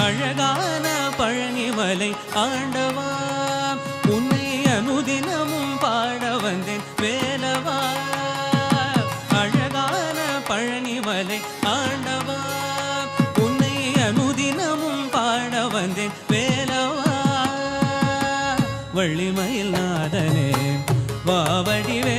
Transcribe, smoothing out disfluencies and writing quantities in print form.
அழகான பழனிமலை ஆண்டவா உன்னை அனுதினமும் பாட வந்தேன் வேலவா அழகான பழனிமலை ஆண்டவா உன்னை அனுதினமும் பாட வந்தேன் வேலவா வள்ளிமயில் நாதனே வாவடி வே